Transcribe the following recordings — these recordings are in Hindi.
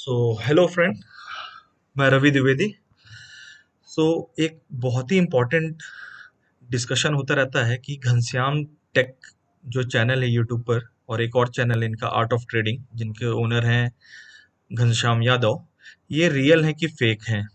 सो हेलो फ्रेंड, मैं रवि द्विवेदी। सो एक बहुत ही इम्पोर्टेंट डिस्कशन होता रहता है कि घनश्याम टेक जो चैनल है यूट्यूब पर, और एक और चैनल है इनका आर्ट ऑफ ट्रेडिंग, जिनके ओनर हैं घनश्याम यादव, ये रियल है कि फेक हैं।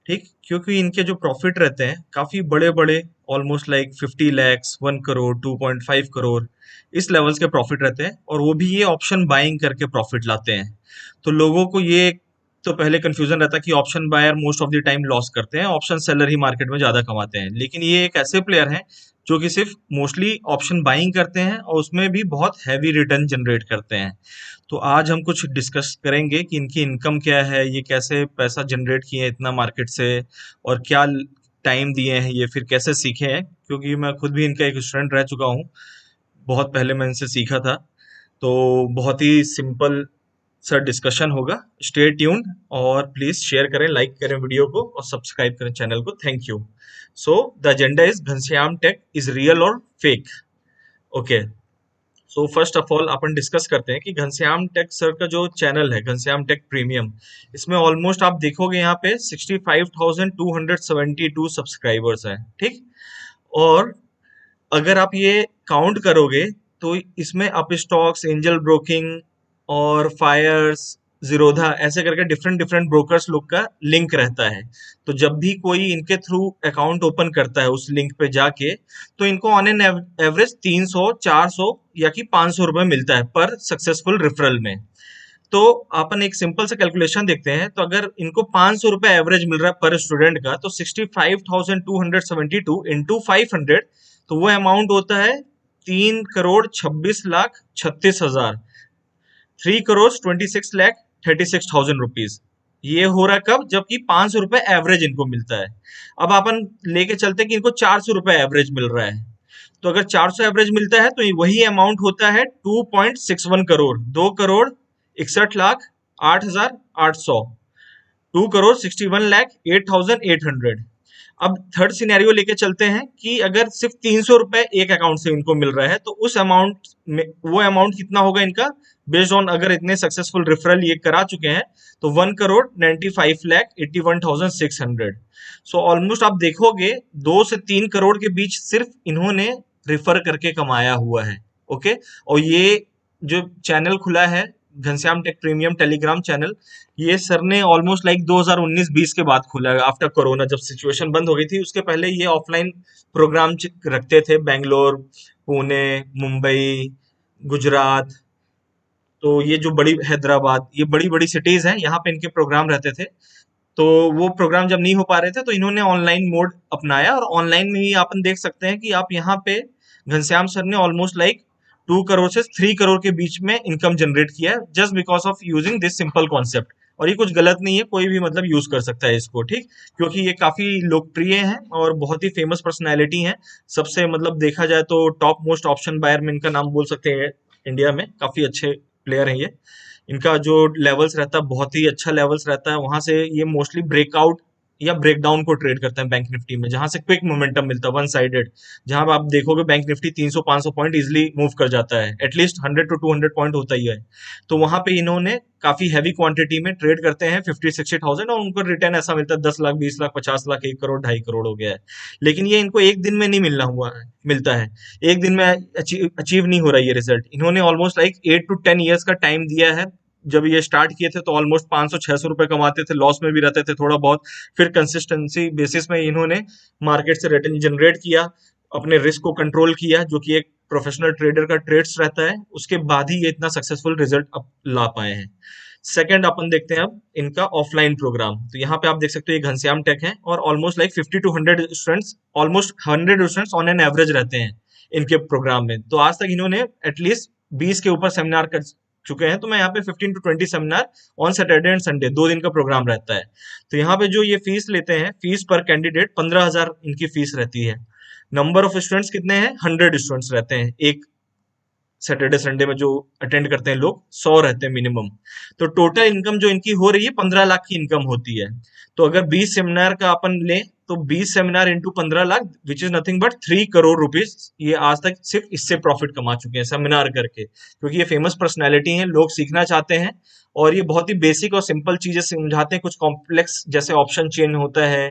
ठीक, क्योंकि इनके जो प्रॉफिट रहते हैं काफ़ी बड़े बड़े, almost like 50 lakhs, 1 crore, 2.5 crore, इस लेवल्स के प्रॉफिट रहते हैं, और वो भी ये ऑप्शन बाइंग करके प्रॉफिट लाते हैं। तो लोगों को ये तो पहले कंफ्यूजन रहता है कि option buyer most of the time loss करते हैं, ऑप्शन सेलर ही मार्केट में ज़्यादा कमाते हैं। लेकिन ये एक ऐसे प्लेयर हैं जो कि सिर्फ मोस्टली ऑप्शन बाइंग करते हैं, और उसमें भी बहुत हैवी रिटर्न जनरेट करते हैं। तो आज हम कुछ डिस्कस करेंगे कि इनकी इनकम क्या है, ये कैसे पैसा जनरेट किए हैं इतना मार्केट से, और क्या टाइम दिए हैं ये, फिर कैसे सीखे हैं, क्योंकि मैं खुद भी इनका एक स्टूडेंट रह चुका हूँ। बहुत पहले मैं इनसे सीखा था। तो बहुत ही सिंपल सा डिस्कशन होगा। स्टे ट्यून, और प्लीज शेयर करें, लाइक करें वीडियो को, और सब्सक्राइब करें चैनल को। Thank you. So the agenda is Ghanshyam tech is real और fake. Okay, so first of all अपन डिस्कस करते हैं कि घनश्याम टेक सर का जो चैनल है घनश्याम टेक प्रीमियम, इसमें ऑलमोस्ट आप देखोगे यहाँ पे 65,272 सब्सक्राइबर्स हैं। ठीक, और अगर आप ये काउंट करोगे तो इसमें अप स्टॉक्स, एंजल ब्रोकिंग और फायर्स, जीरोधा, ऐसे करके डिफरेंट डिफरेंट ब्रोकर्स लोग का लिंक रहता है। तो जब भी कोई इनके थ्रू अकाउंट ओपन करता है उस लिंक पे जाके, तो इनको ऑन एन एवरेज 300, 400 या कि 500 रुपए मिलता है पर सक्सेसफुल रेफरल में। तो अपन एक सिंपल से कैलकुलेशन देखते हैं। तो अगर इनको 500 रुपए एवरेज मिल रहा है पर स्टूडेंट का, तो 65,272 इंटू 500, तो वो अमाउंट होता है 3,26,36,000, 3,26,36,36,000 रुपीज। ये हो रहा है कब? जबकि 500 रुपए एवरेज इनको मिलता है। अब अपन लेके चलते हैं कि इनको 400 रुपए एवरेज मिल रहा है। तो अगर 400 एवरेज मिलता है तो वही अमाउंट होता है 2.61 करोड़, 2,61,08,800, 2,61,08,800। अब थर्ड सिनेरियो लेके चलते हैं कि अगर सिर्फ 300 रुपए एक अकाउंट से इनको मिल रहा है, तो उस अमाउंट में वो अमाउंट कितना होगा इनका, बेस्ड ऑन अगर इतने सक्सेसफुल रेफरल ये करा चुके हैं, तो 1,95,81,600। सो ऑलमोस्ट आप देखोगे 2 से 3 करोड़ के बीच सिर्फ इन्होंने रेफर करके कमाया हुआ है। ओके, और ये जो चैनल खुला है Ghanshyam tech premium Telegram channel, ये सर ने ऑलमोस्ट लाइक 2019-20 के बाद खुला है, आफ्टर कोरोना, जब सिचुएशन बंद हो गई थी। उसके पहले ये ऑफलाइन प्रोग्राम रखते थे, बेंगलोर, पुणे, मुंबई, गुजरात। तो ये जो बड़ी, हैदराबाद, ये बड़ी बड़ी सिटीज हैं, यहाँ पे इनके प्रोग्राम रहते थे। तो वो प्रोग्राम जब नहीं हो पा रहे थे, तो इन्होंने ऑनलाइन मोड अपनाया, और ऑनलाइन में ही अपन देख सकते हैं कि आप यहाँ पे घनश्याम सर ने ऑलमोस्ट लाइक 2 करोड़ से 3 करोड़ के बीच में इनकम जनरेट किया है, just because of using this simple concept. और ये कुछ गलत नहीं है, कोई भी मतलब यूज कर सकता है इसको। ठीक, क्योंकि ये काफी लोकप्रिय हैं और बहुत ही फेमस पर्सनैलिटी हैं। सबसे मतलब देखा जाए तो टॉप मोस्ट ऑप्शन बायर में इनका नाम बोल सकते हैं। इंडिया में काफी अच्छे प्लेयर हैं ये। इनका जो लेवल्स रहता है बहुत ही अच्छा लेवल्स रहता है, वहां से ये मोस्टली ब्रेकआउट या ब्रेकडाउन को ट्रेड करते हैं बैंक निफ्टी में, जहां से क्विक मोमेंटम मिलता है, वन साइडेड। जहां पे आप देखोगे bank Nifty 300-500 point easily move कर जाता है, एटलीस्ट 100 to 200 पॉइंट होता ही है। तो वहां पे इन्होंने काफी हैवी क्वांटिटी में ट्रेड करते हैं 50-60 थाउजेंड, और उनको रिटर्न ऐसा मिलता है 10 लाख, 20 लाख, 50 लाख, 1 करोड़, 2.5 करोड़ हो गया है। लेकिन ये इनको एक दिन में नहीं मिलना हुआ है, मिलता है एक दिन में अचीव नहीं हो रहा है ये रिजल्ट। इन्होंने ऑलमोस्ट लाइक 8 to 10 ईयर्स का टाइम दिया है। जब ये स्टार्ट किए थे तो ऑलमोस्ट 500-600 रुपए कमाते थे, लॉस में भी रहते थे थोड़ा बहुत। फिर कंसिस्टेंसी बेसिस में इन्होंने मार्केट से रिटर्न जनरेट किया, अपने रिस्क को कंट्रोल किया, जो कि एक प्रोफेशनल ट्रेडर का ट्रेड्स रहता है। उसके बाद ही ये इतना सक्सेसफुल रिजल्ट अब ला पाए हैं। सेकंड अपन देखते हैं अब इनका ऑफलाइन प्रोग्राम। तो यहाँ पे आप देख सकते हो ये घनश्याम टेक है, और almost like 50 to 100 students, almost 100 students on an average रहते हैं इनके प्रोग्राम में। तो आज तक इन्होंने एटलीस्ट 20 के ऊपर सेमिनार कर चुके हैं। तो मैं यहाँ पे 15 to 20 seminar on Saturday and Sunday, 2 दिन का प्रोग्राम रहता है। तो यहाँ पे जो ये फीस लेते हैं, फीस पर कैंडिडेट 15,000 इनकी फीस रहती है। नंबर ऑफ स्टूडेंट्स कितने हैं? 100 स्टूडेंट्स रहते हैं एक सैटरडे संडे में जो अटेंड करते हैं लोग 100 रहते हैं मिनिमम। तो टोटल इनकम जो इनकी हो रही है 15 लाख की इनकम होती है। तो अगर 20 सेमिनार का अपन लें तो 20 seminar into 15 lakh which is nothing but 3 crore rupees. ये आज तक सिर्फ इससे प्रॉफिट कमा चुके हैं सेमिनार करके, क्योंकि ये फेमस पर्सनैलिटी हैं, लोग सीखना चाहते हैं और ये बहुत ही बेसिक और सिंपल चीजें समझाते हैं। कुछ कॉम्प्लेक्स जैसे ऑप्शन चेन होता है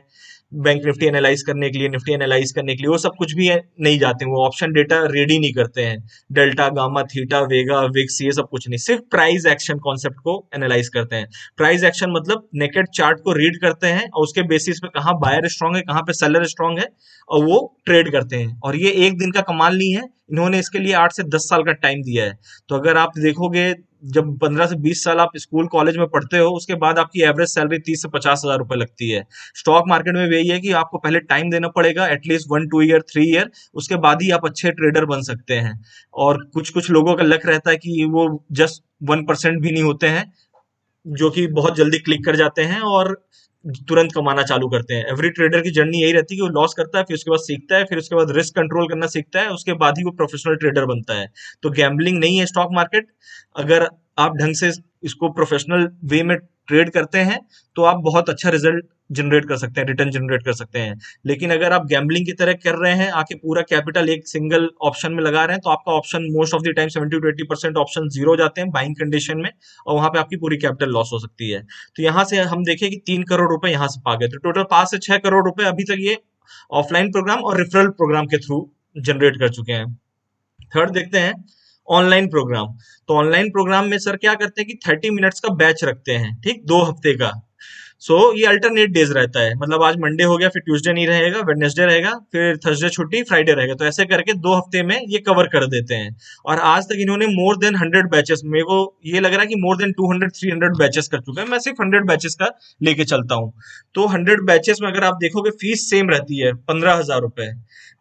बैंक निफ्टी एनालाइज करने के लिए, निफ्टी एनालाइज करने के लिए, वो सब कुछ भी नहीं जाते हैं, वो ऑप्शन डेटा रेडी नहीं करते हैं। डेल्टा, गामा, थीटा, वेगा, विक्स, ये सब कुछ नहीं, सिर्फ प्राइस एक्शन कॉन्सेप्ट को एनालाइज करते हैं। प्राइस एक्शन मतलब नेकेड चार्ट को रीड करते हैं और उसके बेसिस पे कहाँ बायर स्ट्रांग है, कहाँ पे सेलर स्ट्रांग है, और वो ट्रेड करते हैं। और ये एक दिन का कमाल नहीं है, इन्होंने इसके लिए 8 से 10 साल का टाइम दिया है। तो अगर आप देखोगे, जब 15 से 20 साल आप स्कूल कॉलेज में पढ़ते हो, उसके बाद आपकी एवरेज सैलरी 30 से 50 हजार रुपए लगती है। स्टॉक मार्केट में भी यही है कि आपको पहले टाइम देना पड़ेगा, एटलीस्ट 1 2 ईयर 3 ईयर, उसके बाद ही आप अच्छे ट्रेडर बन सकते हैं। और कुछ कुछ लोगों का लक रहता है कि वो जस्ट 1% भी नहीं होते हैं, जो कि बहुत जल्दी क्लिक कर जाते हैं और तुरंत कमाना चालू करते हैं। एवरी ट्रेडर की जर्नी यही रहती है कि वो लॉस करता है, फिर उसके बाद सीखता है, फिर उसके बाद रिस्क कंट्रोल करना सीखता है, उसके बाद ही वो प्रोफेशनल ट्रेडर बनता है। तो गैम्बलिंग नहीं है स्टॉक मार्केट। अगर आप ढंग से इसको प्रोफेशनल वे में ट्रेड करते हैं तो आप बहुत अच्छा रिजल्ट जनरेट कर सकते हैं, रिटर्न जनरेट कर सकते हैं। लेकिन अगर आप गैम्बलिंग की तरह कर रहे हैं, आके पूरा कैपिटल एक सिंगल ऑप्शन में लगा रहे हैं, तो आपका option most of the time 70 to 80% option zero जाते हैं बाइंग कंडीशन में, और वहां पे आपकी पूरी कैपिटल लॉस हो सकती है। तो यहाँ से हम देखें कि 3 करोड़ रुपए यहाँ से पा गए, तो टोटल 5 से 6 करोड़ रुपए अभी तक ये ऑफलाइन प्रोग्राम और रेफरल प्रोग्राम के थ्रू जनरेट कर चुके हैं। थर्ड देखते हैं ऑनलाइन प्रोग्राम। तो ऑनलाइन प्रोग्राम में सर क्या करते हैं कि 30 मिनट्स का बैच रखते हैं, ठीक, 2 हफ्ते का। ये अल्टरनेट डेज रहता है, मतलब आज मंडे हो गया, फिर ट्यूसडे नहीं रहेगा, वेडनेसडे रहेगा, फिर थर्सडे छुट्टी, फ्राइडे रहेगा। तो ऐसे करके 2 हफ्ते में ये कवर कर देते हैं। और आज तक इन्होंने मोर देन 100 बैचेस, मेरे को ये लग रहा है कि मोर देन 200 300 बैचेस कर चुके हैं। मैं सिर्फ 100 बैचेस का लेके चलता हूँ। तो 100 बैचेस में अगर आप देखोगे फीस सेम रहती है, 15 हजार रुपए।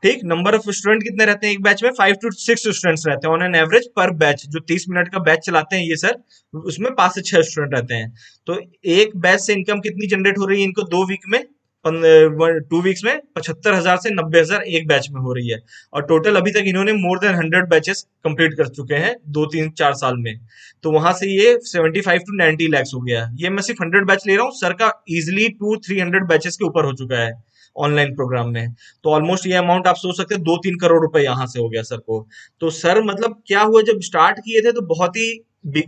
ठीक, नंबर ऑफ स्टूडेंट कितने रहते हैं एक बैच में? 5 to 6 स्टूडेंट्स रहते हैं ऑन एन एवरेज पर बैच। जो 30 मिनट का बैच चलाते हैं ये सर, उसमें 5 से 6 स्टूडेंट रहते हैं। तो एक बैच से इनकम कितनी जनरेट हो रही है इनको 2 वीक में? 2 वीक्स में 75 हजार से 90 हजार एक बैच में हो रही है। और टोटल अभी तक इन्होंने मोर देन 100 बैचेस कंप्लीट कर चुके हैं 2 3 4 साल में। तो वहां से ये 75 to 90 lakhs हो गया। ये मैं सिर्फ 100 बैच ले रहा हूँ, सर का इजिली 2 300 बैचेस के ऊपर हो चुका है ऑनलाइन प्रोग्राम में। तो ऑलमोस्ट ये अमाउंट आप सोच सकते हैं 2 3 करोड़ रुपए यहाँ से हो गया सर को। तो सर मतलब क्या हुआ, जब स्टार्ट किए थे तो बहुत ही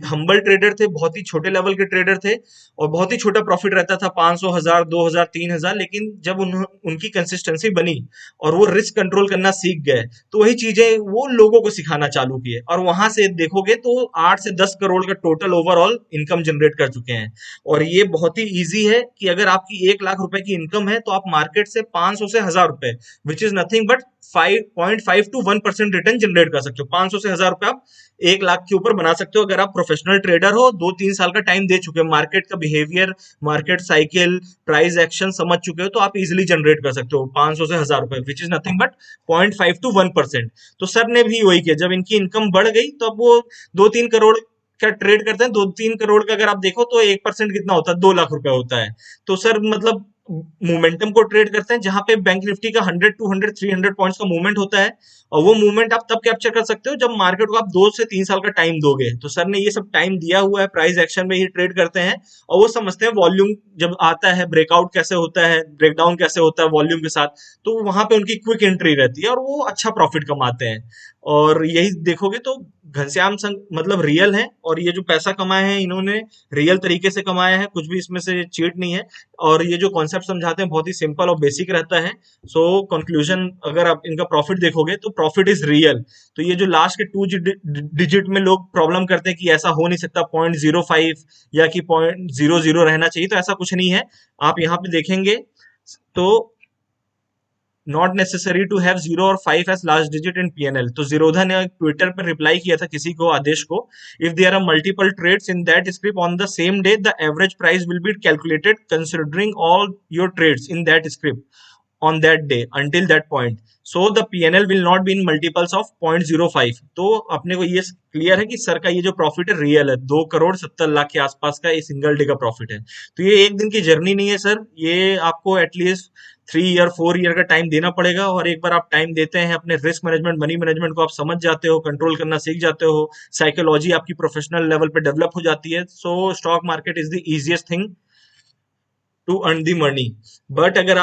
हम्बल ट्रेडर थे, बहुत ही छोटे लेवल के ट्रेडर थे, और बहुत ही छोटा प्रॉफिट रहता था, 500 हजार 2 हजार 3 हजार। लेकिन जब उनकी कंसिस्टेंसी बनी और वो रिस्क कंट्रोल करना सीख गए, तो वही चीजें वो लोगों को सिखाना चालू किए, और वहां से देखोगे तो 8 से 10 करोड़ का टोटल ओवरऑल इनकम जनरेट कर चुके हैं। और ये बहुत ही ईजी है कि अगर आपकी 1 लाख रुपए की इनकम है तो आप मार्केट से 500 से 1000 रुपए, which is nothing but 5.5 to 1% return generate कर सकते हो। 500 से 1000 रुपए आप 1 लाख के ऊपर बना सकते हो अगर आप प्रोफेशनल ट्रेडर हो, 2 3 साल का टाइम दे चुके हो, मार्केट का behaviour, market cycle, price action समझ चुके हो, तो आप इजिली जनरेट कर सकते हो 500 से 1000 रुपए, which is nothing but 0.5 to 1%। तो सर ने भी वही किया, जब इनकी इनकम बढ़ गई तो अब वो 2 3 करोड़ का ट्रेड करते हैं। 2 3 करोड़ का अगर आप देखो तो 1% कितना होता है? 2 लाख रुपए होता है। तो सर मतलब मोमेंटम को ट्रेड करते हैं, जहां पे बैंक निफ्टी का 100 200 300 पॉइंट्स का मूवमेंट होता है, और वो मूवमेंट आप तब कैप्चर कर सकते हो जब मार्केट को आप 2 से 3 साल का टाइम दोगे। तो सर ने ये सब टाइम दिया हुआ है, प्राइस एक्शन में ही ट्रेड करते हैं, और वो समझते हैं वॉल्यूम जब आता है, ब्रेकआउट कैसे होता है, ब्रेकडाउन कैसे होता है वॉल्यूम के साथ, तो वहां पे उनकी क्विक एंट्री रहती है और वो अच्छा प्रॉफिट कमाते हैं। और यही देखोगे तो घनश्याम संघ मतलब रियल है, और ये जो पैसा कमाए हैं इन्होंने रियल तरीके से कमाया है, कुछ भी इसमें से चीट नहीं है। और ये जो कॉन्सेप्ट समझाते हैं बहुत ही सिंपल और बेसिक रहता है। कंक्लूजन, अगर आप इनका प्रॉफिट देखोगे तो प्रॉफिट इज रियल। तो ये जो लास्ट के 2 डिजिट में लोग प्रॉब्लम करते हैं कि ऐसा हो नहीं सकता, 0.05 या कि 0.00 रहना चाहिए, तो ऐसा कुछ नहीं है। आप यहाँ पे देखेंगे तो नॉट नेसेसरी टू हैव 0 और 5 as last digit in PNL. तो जीरोधा ने ट्विटर पर रिप्लाई किया था किसी को, आदेश को, if there are multiple trades in that script on the same day the average price will be calculated considering all your trades in that script on that day until that point, so the PNL will not be in multiples of 0.05। तो अपने को ये क्लियर है कि सर का ये जो प्रॉफिट है रियल है, 2 करोड़ 70 लाख के आसपास का ये सिंगल डे का प्रॉफिट है। तो ये एक दिन की जर्नी नहीं है सर, ये आपको एटलीस्ट 3 ईयर 4 ईयर का टाइम देना पड़ेगा, और एक बार आप टाइम देते हैं अपने रिस्क मैनेजमेंट मनी मैनेजमेंट को आप समझ जाते हो, कंट्रोल करना सीख जाते हो, साइकोलॉजी आपकी प्रोफेशनल लेवल पे डेवलप हो जाती है, so stock market is the easiest thing to earn the money. But अगर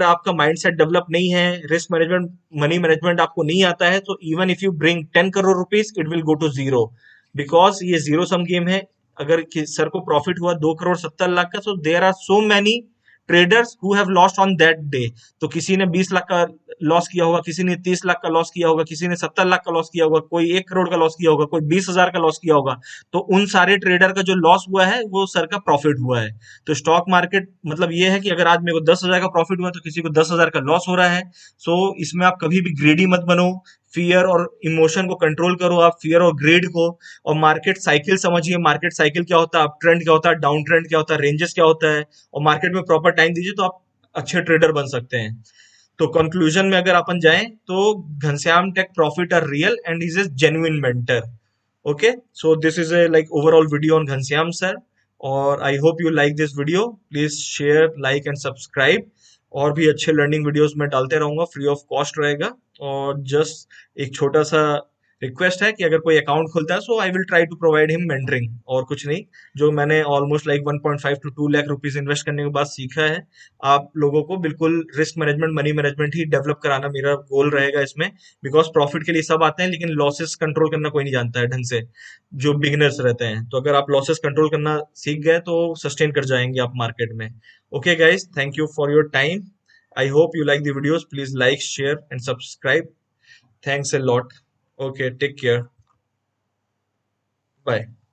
आपका माइंडसेट डेवलप नहीं है, रिस्क मैनेजमेंट मनी मैनेजमेंट आपको नहीं आता है, तो even if you bring 10 crore rupees it will go to zero, because ये जीरो सम गेम है। अगर सर को प्रॉफिट हुआ 2 करोड़ 70 लाख का, so there are so many traders who have lost on that day. तो किसी ने 20 लाख का लॉस किया होगा, किसी ने 30 लाख का लॉस किया होगा, किसी ने 70 लाख का लॉस किया होगा, कोई 1 करोड़ का लॉस किया होगा, कोई 20,000 का लॉस किया होगा। तो उन सारे ट्रेडर का जो लॉस हुआ है वो सर का प्रॉफिट हुआ है। तो स्टॉक मार्केट मतलब ये है कि अगर आज मेरे को 10,000 का प्रॉफिट हुआ तो किसी को 10,000 का लॉस हो रहा है। सो इसमें आप कभी भी ग्रेडी मत बनो, फियर और इमोशन को कंट्रोल करो, आप फियर और ग्रेड को। और मार्केट साइकिल समझिए, मार्केट साइकिल क्या होता है, अप ट्रेंड क्या होता है, डाउन ट्रेंड क्या होता है, रेंजेस क्या होता है, और मार्केट में प्रॉपर टाइम दीजिए तो आप अच्छे ट्रेडर बन सकते हैं। तो कंक्लूजन में अगर अपन जाएं तो Ghanshyam tech profit are real and is a genuine mentor. Okay, so this is a like overall video on Ghanshyam sir, और I hope you like this video. Please share, like and subscribe. और भी अच्छे लर्निंग वीडियोस मैं डालते रहूंगा, फ्री ऑफ कॉस्ट रहेगा। और जस्ट एक छोटा सा रिक्वेस्ट है कि अगर कोई अकाउंट खुलता है, so I will try to provide him mentoring, और कुछ नहीं। जो मैंने almost like 1.5 to 2 lakh rupees invest करने के बाद सीखा है, आप लोगों को बिल्कुल रिस्क मैनेजमेंट मनी मैनेजमेंट ही डेवलप कराना मेरा गोल रहेगा इसमें। बिकॉज प्रॉफिट के लिए सब आते हैं, लेकिन लॉसेस कंट्रोल करना कोई नहीं जानता है ढंग से, जो बिगिनर्स रहते हैं। तो अगर आप लॉसेस कंट्रोल करना सीख गए तो सस्टेन कर जाएंगे आप मार्केट में। Okay guys, thank you for your time. I hope you like the videos. Please like, share and subscribe. Thanks a lot. Okay, take care. Bye.